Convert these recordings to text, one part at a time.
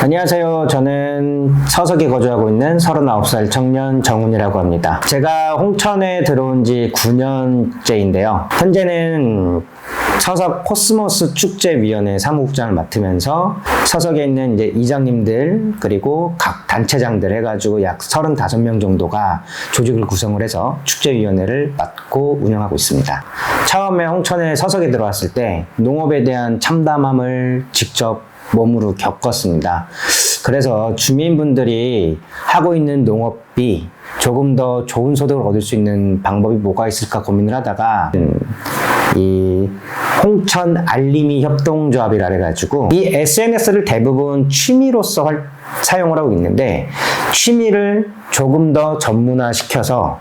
안녕하세요. 저는 서석에 거주하고 있는 39살 청년 정훈이라고 합니다. 제가 홍천에 들어온 지 9년째인데요. 현재는 서석 코스모스 축제위원회 사무국장을 맡으면서 서석에 있는 이제 이장님들 그리고 각 단체장들 해가지고 약 35명 정도가 조직을 구성을 해서 축제위원회를 맡고 운영하고 있습니다. 처음에 홍천에 서석에 들어왔을 때 농업에 대한 참담함을 직접 몸으로 겪었습니다. 그래서 주민분들이 하고 있는 농업이 조금 더 좋은 소득을 얻을 수 있는 방법이 뭐가 있을까 고민을 하다가 이 홍천 알림이 협동조합이라 해가지고 이 SNS를 대부분 취미로서 사용을 하고 있는데 취미를 조금 더 전문화시켜서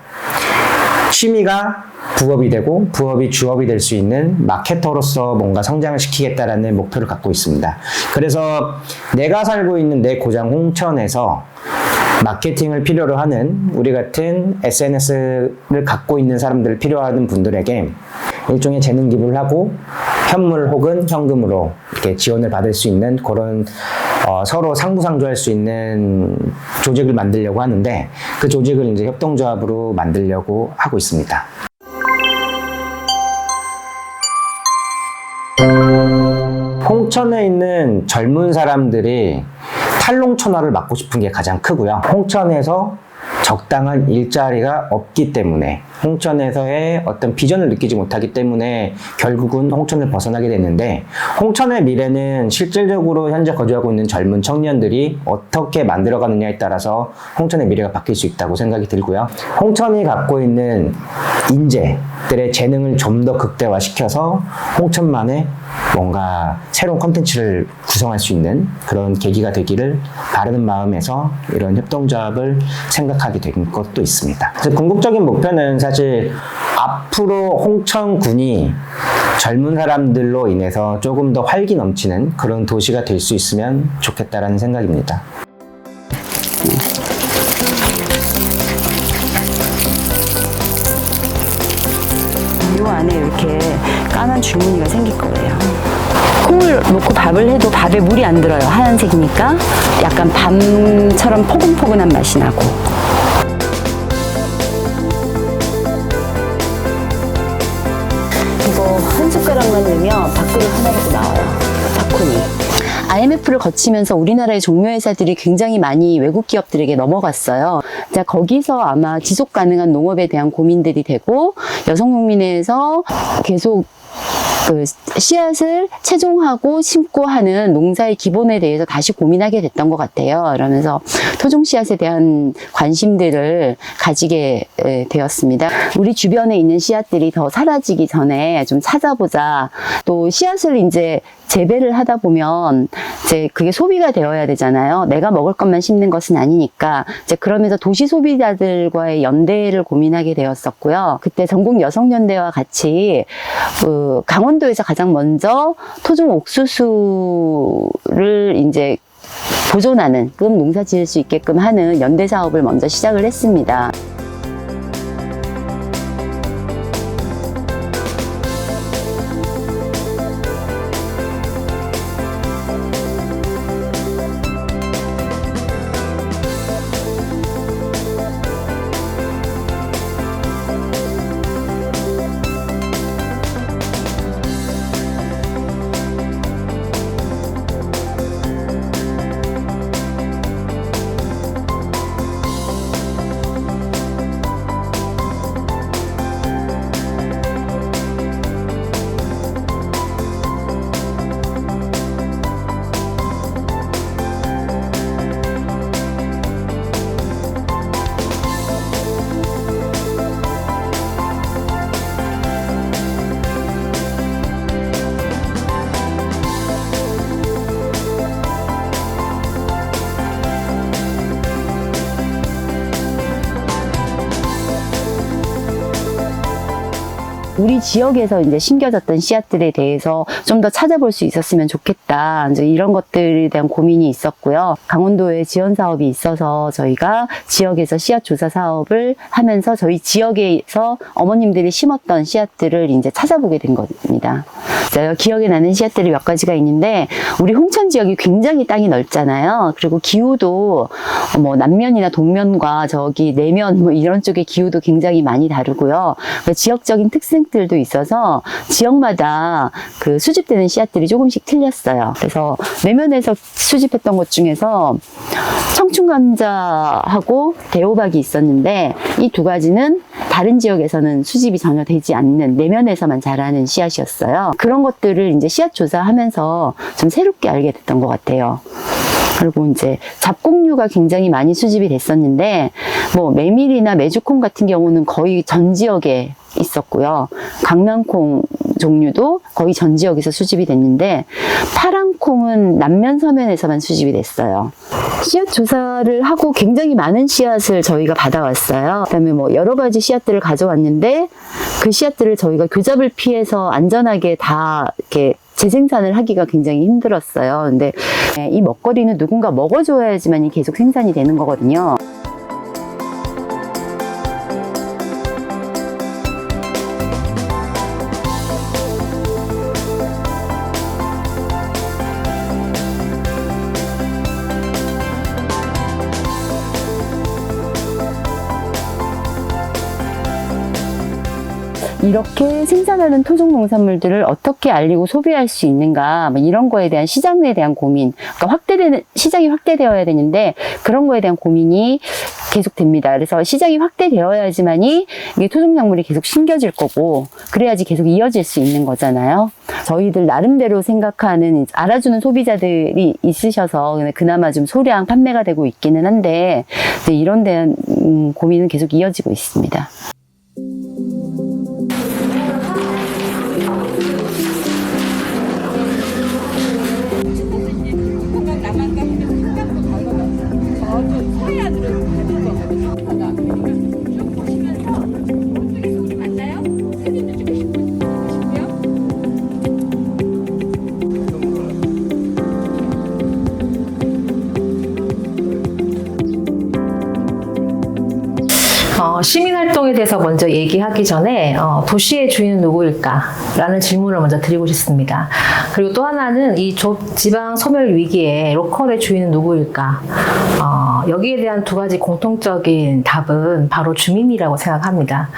취미가 부업이 되고 부업이 주업이 될 수 있는 마케터로서 뭔가 성장을 시키겠다라는 목표를 갖고 있습니다. 그래서 내가 살고 있는 내 고장 홍천에서 마케팅을 필요로 하는 우리 같은 SNS를 갖고 있는 사람들을 필요하는 분들에게 일종의 재능 기부를 하고 현물 혹은 현금으로 이렇게 지원을 받을 수 있는 그런 서로 상부상조할 수 있는 조직을 만들려고 하는데 그 조직을 이제 협동조합으로 만들려고 하고 있습니다. 홍천에 있는 젊은 사람들이 탈농촌화를 막고 싶은 게 가장 크고요. 홍천에서 적당한 일자리가 없기 때문에 홍천에서의 어떤 비전을 느끼지 못하기 때문에 결국은 홍천을 벗어나게 됐는데 홍천의 미래는 실질적으로 현재 거주하고 있는 젊은 청년들이 어떻게 만들어가느냐에 따라서 홍천의 미래가 바뀔 수 있다고 생각이 들고요. 홍천이 갖고 있는 인재들의 재능을 좀 더 극대화시켜서 홍천만의 뭔가 새로운 콘텐츠를 구성할 수 있는 그런 계기가 되기를 바라는 마음에서 이런 협동조합을 생각하게 된 것도 있습니다. 그래서 궁극적인 목표는 사실 앞으로 홍천군이 젊은 사람들로 인해서 조금 더 활기 넘치는 그런 도시가 될 수 있으면 좋겠다라는 생각입니다. 이 안에 이렇게 까만 줄무늬가 생길 거예요. 콩을 넣고 밥을 해도 밥에 물이 안 들어요. 하얀색이니까 약간 밤처럼 포근포근한 맛이 나고. 이거 한 숟가락만 넣으면 밥그릇 하나라도 나와요. 팝콘이. IMF를 거치면서 우리나라의 종묘회사들이 굉장히 많이 외국 기업들에게 넘어갔어요. 자, 거기서 아마 지속 가능한 농업에 대한 고민들이 되고 여성농민회에서 계속 그 씨앗을 채종하고 심고 하는 농사의 기본에 대해서 다시 고민하게 됐던 것 같아요. 그러면서 토종 씨앗에 대한 관심들을 가지게 되었습니다. 우리 주변에 있는 씨앗들이 더 사라지기 전에 좀 찾아보자. 또 씨앗을 이제 재배를 하다 보면 이제 그게 소비가 되어야 되잖아요. 내가 먹을 것만 심는 것은 아니니까 이제 그러면서 도시 소비자들과의 연대를 고민하게 되었었고요. 그때 전국 여성연대와 같이 강원도에서 가장 먼저 토종 옥수수를 이제 보존하는 농사 지을 수 있게끔 하는 연대 사업을 먼저 시작을 했습니다. 우리 지역에서 이제 심겨졌던 씨앗들에 대해서 좀 더 찾아볼 수 있었으면 좋겠다. 이제 이런 것들에 대한 고민이 있었고요. 강원도에 지원 사업이 있어서 저희가 지역에서 씨앗 조사 사업을 하면서 저희 지역에서 어머님들이 심었던 씨앗들을 이제 찾아보게 된 겁니다. 제가 기억에 나는 씨앗들이 몇 가지가 있는데, 우리 홍천 지역이 굉장히 땅이 넓잖아요. 그리고 기후도 뭐 남면이나 동면과 저기 내면 뭐 이런 쪽의 기후도 굉장히 많이 다르고요. 지역적인 특성들도 있어서 지역마다 그 수집되는 씨앗들이 조금씩 틀렸어요. 그래서 내면에서 수집했던 것 중에서 청춘감자하고 대호박이 있었는데, 이 두 가지는 다른 지역에서는 수집이 전혀 되지 않는 내면에서만 자라는 씨앗이었어요. 그런 것들을 이제 씨앗 조사하면서 좀 새롭게 알게 됐던 것 같아요. 그리고 이제 잡곡류가 굉장히 많이 수집이 됐었는데, 뭐 메밀이나 메주콩 같은 경우는 거의 전 지역에 있었고요. 강낭콩 종류도 거의 전 지역에서 수집이 됐는데, 파랑콩은 남면 서면에서만 수집이 됐어요. 씨앗 조사를 하고 굉장히 많은 씨앗을 저희가 받아왔어요. 그다음에 뭐 여러 가지 씨앗들을 가져왔는데, 그 씨앗들을 저희가 교잡을 피해서 안전하게 다 이렇게 재생산을 하기가 굉장히 힘들었어요. 근데 이 먹거리는 누군가 먹어줘야지만이 계속 생산이 되는 거거든요. 이렇게 생산하는 토종 농산물들을 어떻게 알리고 소비할 수 있는가, 뭐 이런 거에 대한 시장에 대한 고민, 그러니까 시장이 확대되어야 되는데 그런 거에 대한 고민이 계속됩니다. 그래서 시장이 확대되어야지만이 이게 토종작물이 계속 심겨질 거고, 그래야지 계속 이어질 수 있는 거잖아요. 저희들 나름대로 생각하는, 알아주는 소비자들이 있으셔서 그나마 좀 소량 판매가 되고 있기는 한데, 이런 대한 고민은 계속 이어지고 있습니다. 시민활동에 대해서 먼저 얘기하기 전에 도시의 주인은 누구일까라는 질문을 먼저 드리고 싶습니다. 그리고 또 하나는 이 지방 소멸 위기에 로컬의 주인은 누구일까? 여기에 대한 두 가지 공통적인 답은 바로 주민이라고 생각합니다.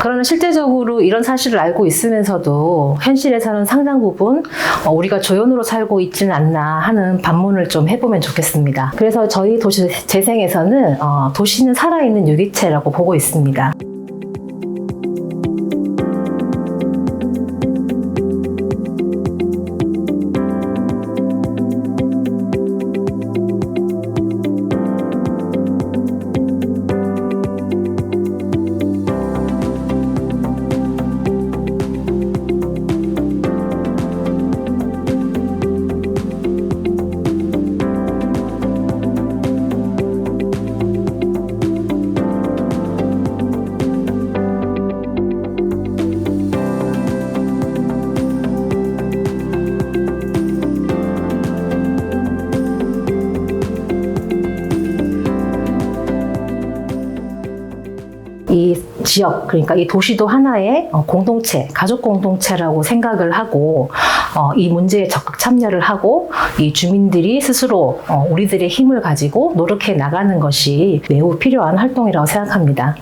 그러나 실제적으로 이런 사실을 알고 있으면서도 현실에서는 상당 부분 우리가 조연으로 살고 있지는 않나 하는 반문을 좀 해보면 좋겠습니다. 그래서 저희 도시 재생에서는 도시는 살아있는 유기체라고 보고 있습니다. 이 지역, 그러니까 이 도시도 하나의 공동체, 가족 공동체라고 생각을 하고 이 문제에 적극 참여를 하고 이 주민들이 스스로 우리들의 힘을 가지고 노력해 나가는 것이 매우 필요한 활동이라고 생각합니다.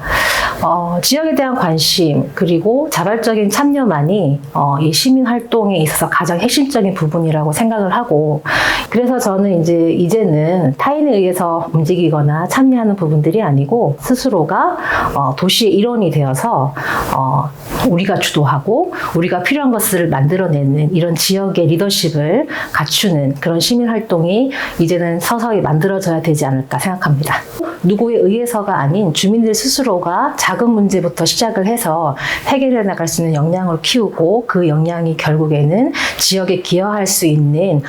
지역에 대한 관심 그리고 자발적인 참여만이 이 시민 활동에 있어서 가장 핵심적인 부분이라고 생각을 하고, 그래서 저는 이제는 타인에 의해서 움직이거나 참여하는 부분들이 아니고 스스로가 도시의 일원이 되어서 우리가 주도하고 우리가 필요한 것을 만들어내는 이런 지역의 리더십을 갖추는 그런 시민 활동이 이제는 서서히 만들어져야 되지 않을까 생각합니다. 누구에 의해서가 아닌 주민들 스스로가 작은 문제부터 시작을 해서 해결해 나갈 수 있는 역량을 키우고 그 역량이 결국에는 지역에 기여할 수 있는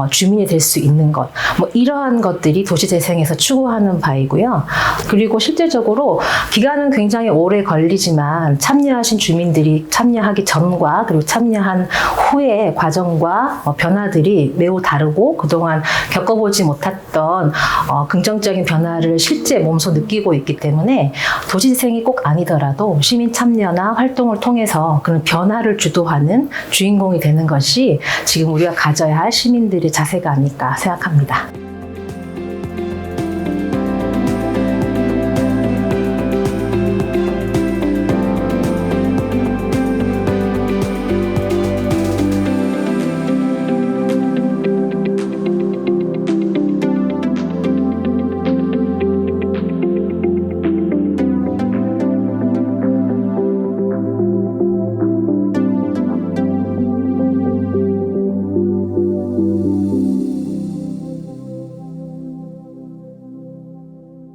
주민이 될 수 있는 것, 뭐 이러한 것들이 도시재생에서 추구하는 바이고요. 그리고 실질적으로 기간은 굉장히 오래 걸리지만 참여하신 주민들이 참여하기 전과 그리고 참여한 후의 과정과 변화들이 매우 다르고 그동안 겪어보지 못했던 긍정적인 변화를 실제 몸소 느끼고 있기 때문에 도시재생이 꼭 아니더라도 시민 참여나 활동을 통해서 그런 변화를 주도하는 주인공이 되는 것이 지금 우리가 가져야 할 시민들의 자세가 아닐까 생각합니다.